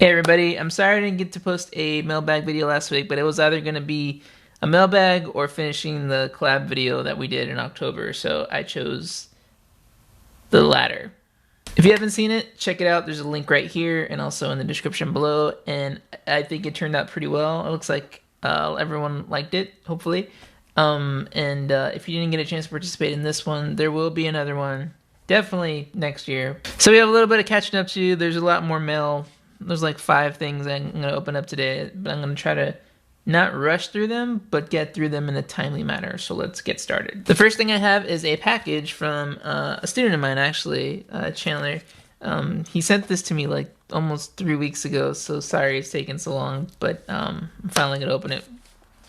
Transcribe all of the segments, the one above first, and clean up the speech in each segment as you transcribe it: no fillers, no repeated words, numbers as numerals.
Hey everybody, I'm sorry I didn't get to post a mailbag video last week, but it was either going to be a mailbag or finishing the collab video that we did in October, so I chose the latter. If you haven't seen it, check it out. There's a link right here and also in the description below, and I think it turned out pretty well. It looks like everyone liked it, hopefully. If you didn't get a chance to participate in this one, there will be another one, definitely next year. So we have a little bit of catching up to do. There's a lot more mail. There's like 5 things I'm going to open up today, but I'm going to try to not rush through them, but get through them in a timely manner. So let's get started. The first thing I have is a package from a student of mine, actually, Chandler. He sent this to me like almost 3 weeks ago, so sorry it's taken so long, but I'm finally going to open it.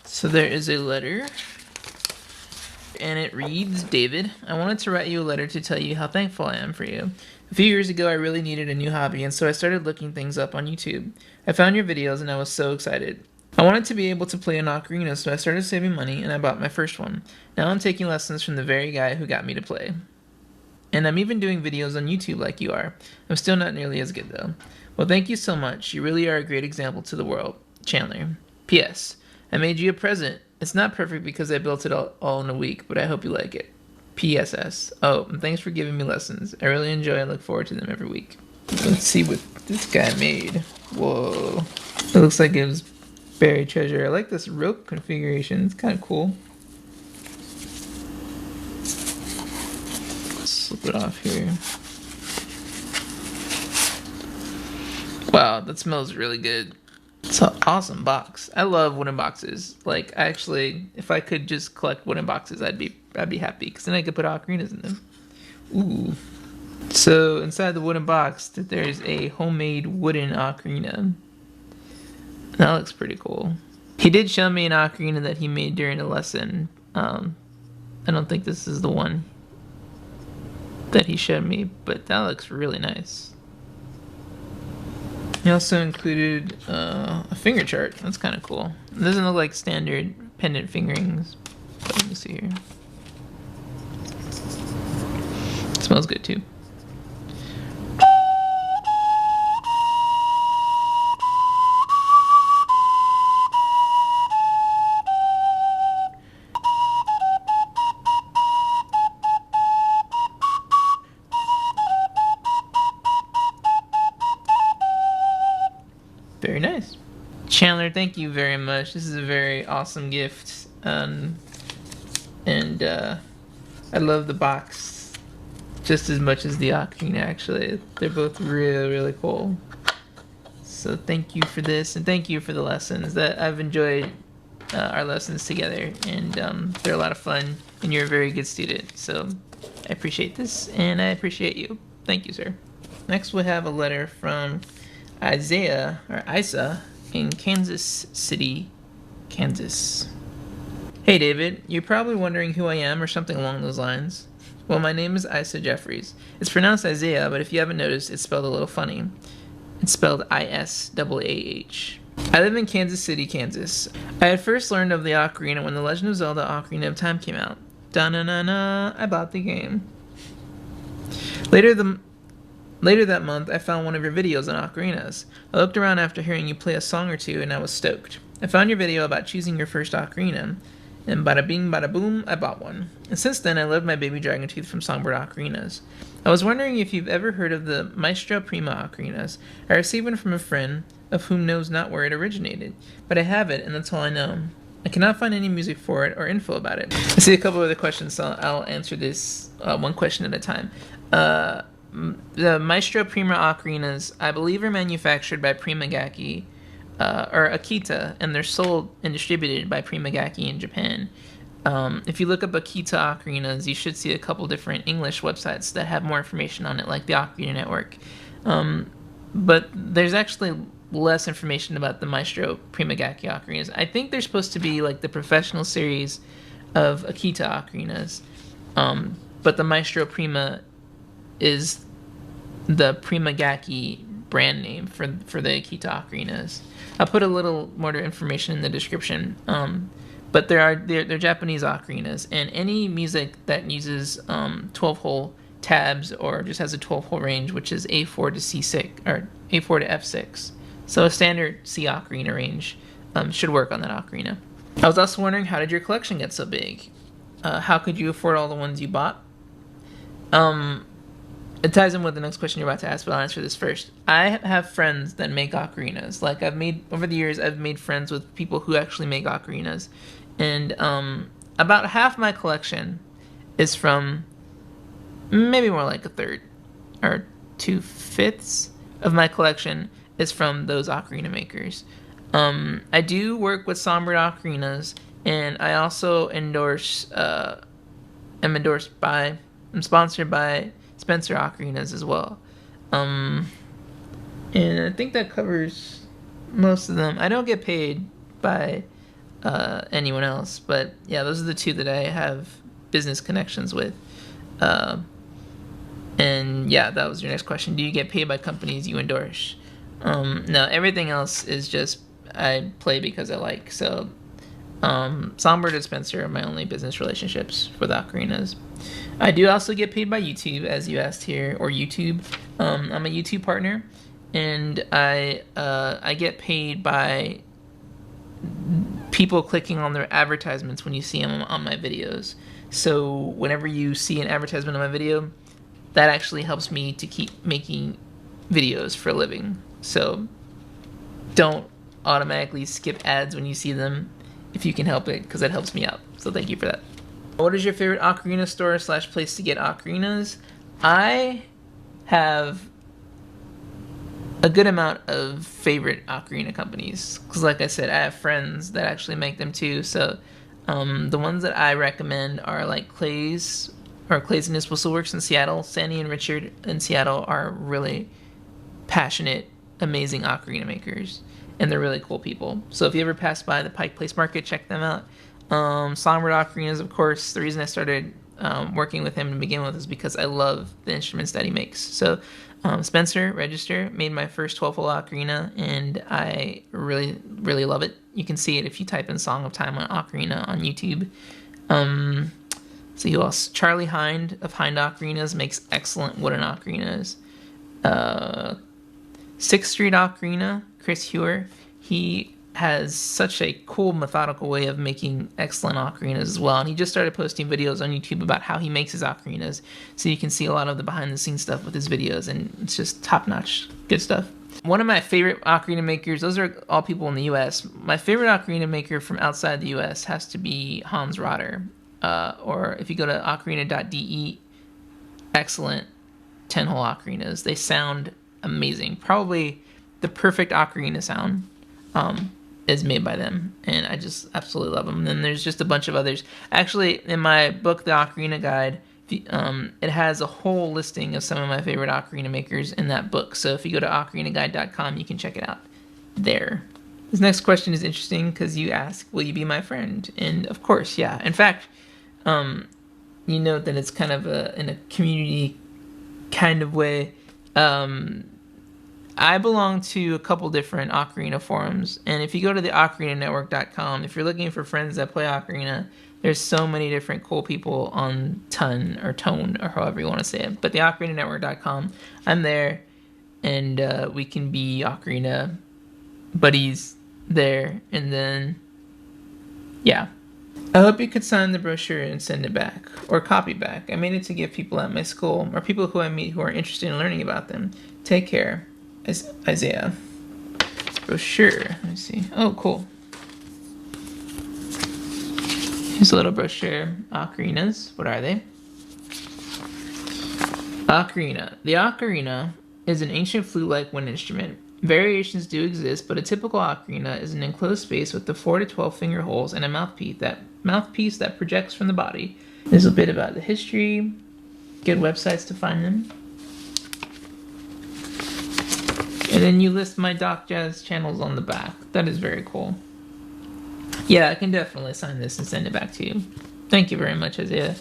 So there is a letter, and it reads, David, I wanted to write you a letter to tell you how thankful I am for you. A few years ago, I really needed a new hobby, and so I started looking things up on YouTube. I found your videos, and I was so excited. I wanted to be able to play an ocarina, so I started saving money, and I bought my first one. Now I'm taking lessons from the very guy who got me to play. And I'm even doing videos on YouTube like you are. I'm still not nearly as good, though. Well, thank you so much. You really are a great example to the world. Chandler. P.S. I made you a present. It's not perfect because I built it all in a week, but I hope you like it. P.S.S. Oh, and thanks for giving me lessons. I really enjoy and look forward to them every week. Let's see what this guy made. Whoa. It looks like it was buried treasure. I like this rope configuration. It's kind of cool. Slip it off here. Wow, that smells really good. It's an awesome box. I love wooden boxes. Like, actually, if I could just collect wooden boxes, I'd be happy, because then I could put ocarinas in them. Ooh. So inside the wooden box, there's a homemade wooden ocarina. That looks pretty cool. He did show me an ocarina that he made during a lesson. I don't think this is the one that he showed me, but that looks really nice. He also included a finger chart. That's kind of cool. It doesn't look like standard pendant fingerings. But let me see here. It smells good too. Very nice. Chandler, thank you very much. This is a very awesome gift. I love the box just as much as the ocarina, actually. They're both really, really cool. So thank you for this, and thank you for the lessons. That I've enjoyed our lessons together, and they're a lot of fun, and you're a very good student. So I appreciate this, and I appreciate you. Thank you, sir. Next we have a letter from Isaiah, or Isa, in Kansas City, Kansas. Hey David, you're probably wondering who I am or something along those lines. Well, my name is Isa Jeffries. It's pronounced Isaiah, but if you haven't noticed, it's spelled a little funny. It's spelled I-S-A-A-H. I live in Kansas City, Kansas. I had first learned of the ocarina when The Legend of Zelda Ocarina of Time came out. Da-na-na-na, I bought the game. Later that month, I found one of your videos on ocarinas. I looked around after hearing you play a song or two, and I was stoked. I found your video about choosing your first ocarina, and bada bing, bada boom, I bought one. And since then, I loved my baby dragon tooth from Songbird Ocarinas. I was wondering if you've ever heard of the Maestro Prima ocarinas. I received one from a friend, of whom knows not where it originated, but I have it, and that's all I know. I cannot find any music for it or info about it. I see a couple other questions, so I'll answer this one question at a time. The Maestro Prima ocarinas, I believe, are manufactured by Primagaki, or Akita, and they're sold and distributed by Primagaki in Japan. If you look up Akita ocarinas, you should see a couple different English websites that have more information on it, like the Ocarina Network. But there's actually less information about the Maestro Primagaki ocarinas. I think they're supposed to be like the professional series of Akita ocarinas, but the Maestro Prima is the Primagaki brand name for the Akita ocarinas. I'll put a little more information in the description. But they're Japanese ocarinas, and any music that uses 12-hole tabs or just has a 12-hole range, which is A4 to C6 or A4 to F6, So a standard C ocarina range should work on that ocarina. I was also wondering, how did your collection get so big? How could you afford all the ones you bought? It ties in with the next question you're about to ask, but I'll answer this first. I have friends that make ocarinas. Like, over the years, I've made friends with people who actually make ocarinas. And about half my collection is from, maybe more like a third, or 2/5 of my collection is from those ocarina makers. I do work with Songbird Ocarinas, and I also I'm sponsored by Spencer Ocarinas as well. And I think that covers most of them. I don't get paid by anyone else, but yeah, those are the two that I have business connections with. And yeah, that was your next question. Do you get paid by companies you endorse? No, everything else is just I play because I like. So Songbird and Spencer are my only business relationships for the ocarinas. I do also get paid by YouTube, as you asked here, or YouTube. I'm a YouTube partner, and I get paid by people clicking on their advertisements when you see them on my videos. So whenever you see an advertisement on my video, that actually helps me to keep making videos for a living. So don't automatically skip ads when you see them if you can help it, because that helps me out. So thank you for that. What is your favorite ocarina store / place to get ocarinas? I have a good amount of favorite ocarina companies, because like I said, I have friends that actually make them too. So the ones that I recommend are like Clay's and His Whistleworks in Seattle. Sandy and Richard in Seattle are really passionate, amazing ocarina makers, and they're really cool people. So if you ever pass by the Pike Place Market, check them out. Songbird Ocarinas, of course. The reason I started working with him to begin with is because I love the instruments that he makes. So Spencer Register made my first 12-hole ocarina, and I really, really love it. You can see it if you type in Song of Time on Ocarina on YouTube. So who else? Charlie Hind of Hind Ocarinas makes excellent wooden ocarinas. 6th Street Ocarina, Chris Hewer, he has such a cool, methodical way of making excellent ocarinas as well. And he just started posting videos on YouTube about how he makes his ocarinas. So you can see a lot of the behind-the-scenes stuff with his videos, and it's just top-notch good stuff. One of my favorite ocarina makers, those are all people in the U.S. My favorite ocarina maker from outside the U.S. has to be Hans Rotter. Or if you go to ocarina.de, excellent 10-hole ocarinas. They sound amazing. Probably the perfect ocarina sound is made by them, and I just absolutely love them. And then there's just a bunch of others. Actually, in my book, The Ocarina Guide, it has a whole listing of some of my favorite ocarina makers in that book. So if you go to ocarinaguide.com, you can check it out there. This next question is interesting because you ask, will you be my friend? And of course, yeah. In fact, you note that it's kind of in a community kind of way. I belong to a couple different ocarina forums, and if you go to the ocarinanetwork.com, if you're looking for friends that play ocarina, there's so many different cool people on Tone, or however you want to say it. But the ocarinanetwork.com, I'm there, and we can be ocarina buddies there, and then, yeah. I hope you could sign the brochure and send it back, or copy back. I made it to give people at my school, or people who I meet who are interested in learning about them. Take care. Isaiah. Brochure. Let me see. Oh, cool. Here's a little brochure. Ocarinas. What are they? Ocarina. The ocarina is an ancient flute-like wind instrument. Variations do exist, but a typical ocarina is an enclosed space with the 4 to 12 finger holes and a mouthpiece that projects from the body. There's a bit about the history. Good websites to find them. And then you list my Doc Jazz channels on the back. That is very cool. Yeah, I can definitely sign this and send it back to you. Thank you very much, Isaiah.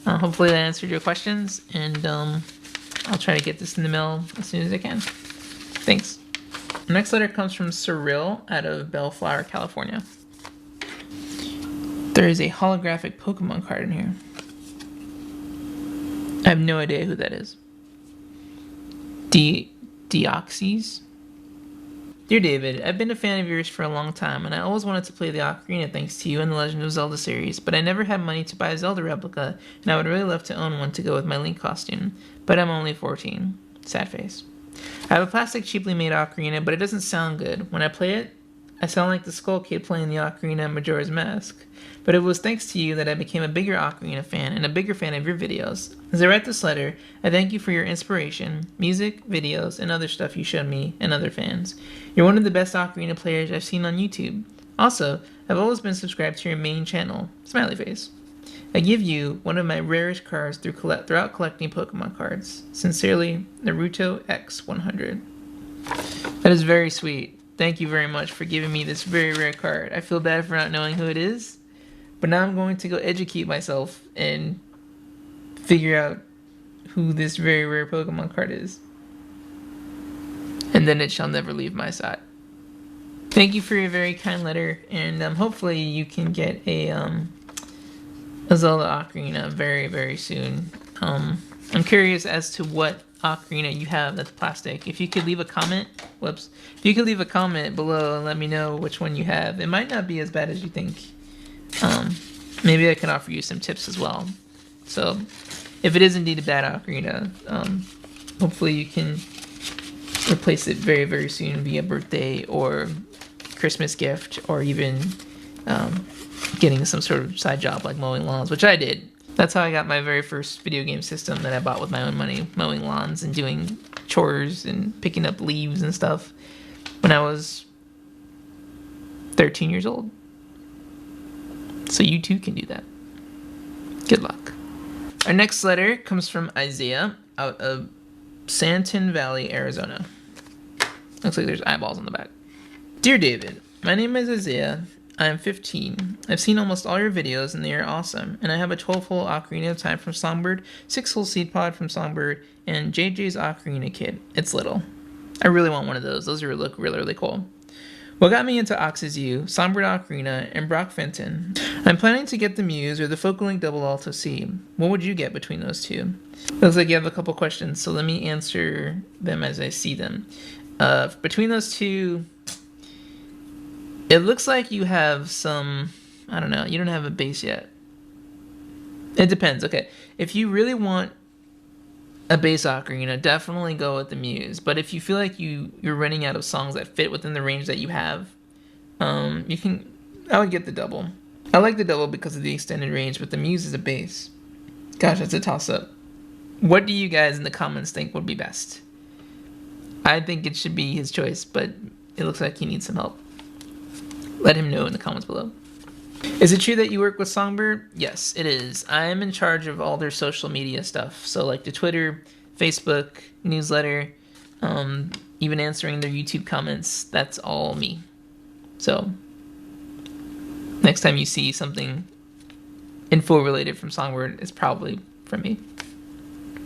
Hopefully that answered your questions, and I'll try to get this in the mail as soon as I can. Thanks. The next letter comes from Cyril out of Bellflower, California. There is a holographic Pokemon card in here. I have no idea who that is. Deoxys? Dear David, I've been a fan of yours for a long time, and I always wanted to play the Ocarina thanks to you and the Legend of Zelda series, but I never had money to buy a Zelda replica, and I would really love to own one to go with my Link costume, but I'm only 14. Sad face. I have a plastic cheaply made ocarina, but it doesn't sound good. When I play it, I sound like the Skull Kid playing the ocarina in Majora's Mask. But it was thanks to you that I became a bigger ocarina fan and a bigger fan of your videos. As I write this letter, I thank you for your inspiration, music, videos, and other stuff you showed me and other fans. You're one of the best ocarina players I've seen on YouTube. Also, I've always been subscribed to your main channel, Smiley Face. I give you one of my rarest cards throughout collecting Pokemon cards. Sincerely, Naruto X100. That is very sweet. Thank you very much for giving me this very rare card. I feel bad for not knowing who it is, but now I'm going to go educate myself and figure out who this very rare Pokemon card is. And then it shall never leave my side. Thank you for your very kind letter, and hopefully you can get a Zelda Ocarina very, very soon. I'm curious as to what ocarina you have that's plastic. If you could leave a comment, if you could leave a comment below and let me know which one you have. It might not be as bad as you think. Maybe I can offer you some tips as well. So, if it is indeed a bad ocarina, hopefully you can replace it very, very soon via birthday or Christmas gift, or even getting some sort of side job like mowing lawns, which I did. That's how I got my very first video game system that I bought with my own money, mowing lawns and doing chores and picking up leaves and stuff when I was 13 years old. So you too can do that. Good luck. Our next letter comes from Isaiah out of Santan Valley, Arizona. Looks like there's eyeballs on the back. Dear David, my name is Isaiah. I am 15. I've seen almost all your videos and they are awesome. And I have a 12-hole Ocarina of Time from Songbird, 6-hole Seed Pod from Songbird, and JJ's Ocarina Kit. It's little. I really want one of those. Those look really, really cool. What got me into Ox is You, Songbird Ocarina, and Brock Fenton. I'm planning to get the Muse or the Focalink Double Alto C. What would you get between those two? Looks like you have a couple questions, so let me answer them as I see them. Between those two, it looks like you have some, I don't know, you don't have a bass yet. It depends. Okay, if you really want a bass ocarina, definitely go with the Muse. But if you feel like you're running out of songs that fit within the range that you have, I would get the double. I like the double because of the extended range, but the Muse is a bass. Gosh, that's a toss-up. What do you guys in the comments think would be best? I think it should be his choice, but it looks like he needs some help. Let him know in the comments below. Is it true that you work with Songbird? Yes, it is. I am in charge of all their social media stuff. So like the Twitter, Facebook, newsletter, even answering their YouTube comments. That's all me. So next time you see something info related from Songbird, it's probably from me.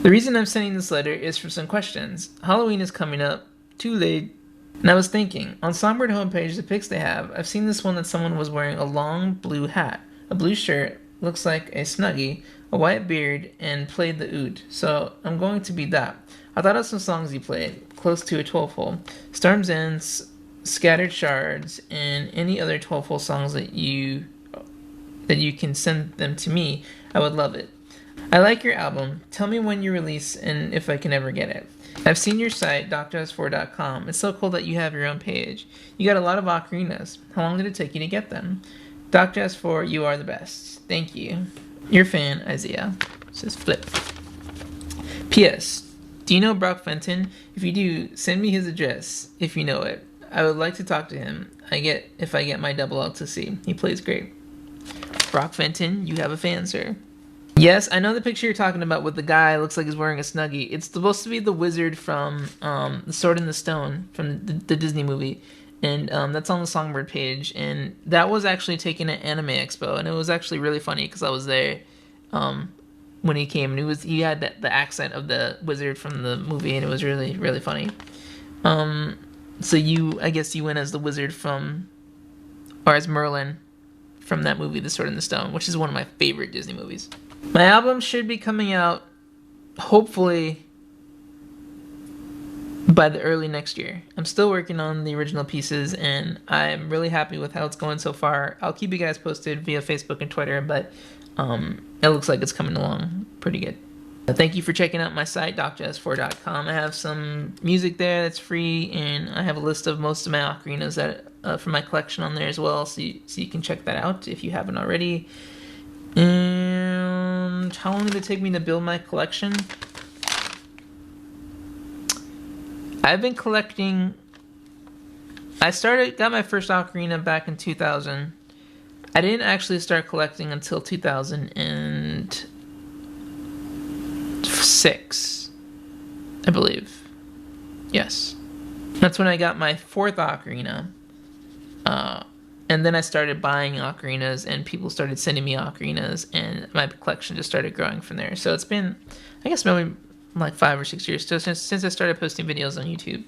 The reason I'm sending this letter is for some questions. Halloween is coming up. Too late. And I was thinking, on Songbird homepage, the pics they have, I've seen this one that someone was wearing a long blue hat, a blue shirt, looks like a Snuggie, a white beard, and played the oud. So I'm going to be that. I thought of some songs you played, close to a 12-hole. Storm's Ends, Scattered Shards, and any other 12-hole songs that you can send them to me. I would love it. I like your album. Tell me when you release and if I can ever get it. I've seen your site, drs4.com. It's so cool that you have your own page. You got a lot of ocarinas. How long did it take you to get them? Drs4, you are the best. Thank you. Your fan, Isaiah. It says flip. P.S. Do you know Brock Fenton? If you do, send me his address, if you know it. I would like to talk to him. If I get my double out to see. He plays great. Brock Fenton, you have a fan, sir. Yes, I know the picture you're talking about with the guy looks like he's wearing a Snuggie. It's supposed to be the wizard from The Sword in the Stone, from the Disney movie. And that's on the Songbird page. And that was actually taken at Anime Expo. And it was actually really funny because I was there when he came. And he had the accent of the wizard from the movie. And it was really, really funny. So I guess you went as the wizard or as Merlin from that movie, The Sword in the Stone, which is one of my favorite Disney movies. My album should be coming out, hopefully, by the early next year. I'm still working on the original pieces, and I'm really happy with how it's going so far. I'll keep you guys posted via Facebook and Twitter, but it looks like it's coming along pretty good. Thank you for checking out my site, docjazz4.com. I have some music there that's free, and I have a list of most of my ocarinas that from my collection on there as well, so you can check that out if you haven't already. And how long did it take me to build my collection? I've been collecting. Got my first ocarina back in 2000. I didn't actually start collecting until 2006, I believe. Yes. That's when I got my fourth ocarina. And then I started buying ocarinas, and people started sending me ocarinas, and my collection just started growing from there. So it's been, I guess, maybe like 5 or 6 years since I started posting videos on YouTube.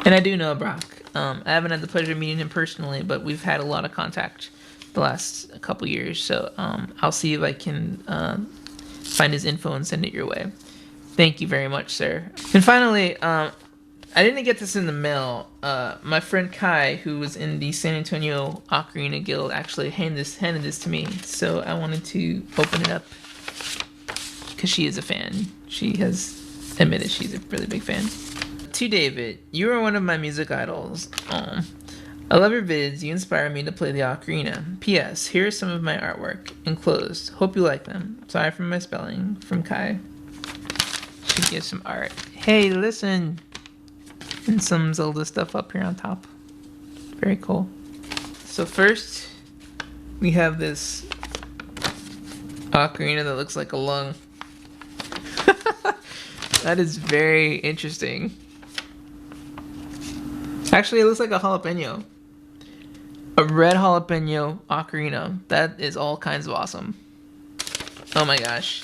And I do know Brock. I haven't had the pleasure of meeting him personally, but we've had a lot of contact the last couple years. So I'll see if I can find his info and send it your way. Thank you very much, sir. And finally, I didn't get this in the mail. My friend Kai, who was in the San Antonio Ocarina Guild, actually handed this to me. So I wanted to open it up because she is a fan. She has admitted she's a really big fan. To David, you are one of my music idols. I love your vids. You inspire me to play the ocarina. P.S. Here is some of my artwork. Enclosed. Hope you like them. Sorry for my spelling. From Kai. She gives some art. Hey, listen. And some Zelda stuff up here on top. Very cool. So first, we have this ocarina that looks like a lung. That is very interesting. Actually, it looks like a jalapeno. A red jalapeno ocarina. That is all kinds of awesome. Oh my gosh.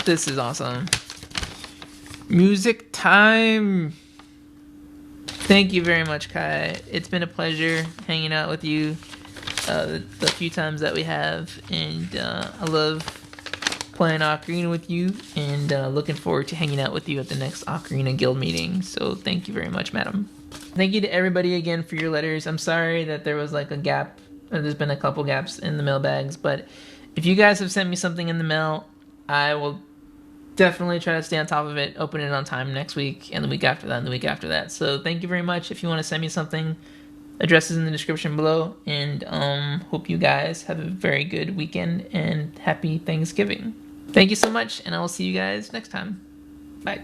This is awesome. Music time. Thank you very much, Kai. It's been a pleasure hanging out with you the few times that we have. And I love playing ocarina with you, and looking forward to hanging out with you at the next Ocarina Guild meeting. So thank you very much, madam. Thank you to everybody again for your letters. I'm sorry that there was like a gap, or there's been a couple gaps in the mailbags, but if you guys have sent me something in the mail, I will definitely try to stay on top of it, open it on time next week, and the week after that, and the week after that. So thank you very much. If you want to send me something, address is in the description below, and hope you guys have a very good weekend and happy Thanksgiving. Thank you so much, and I will see you guys next time. Bye.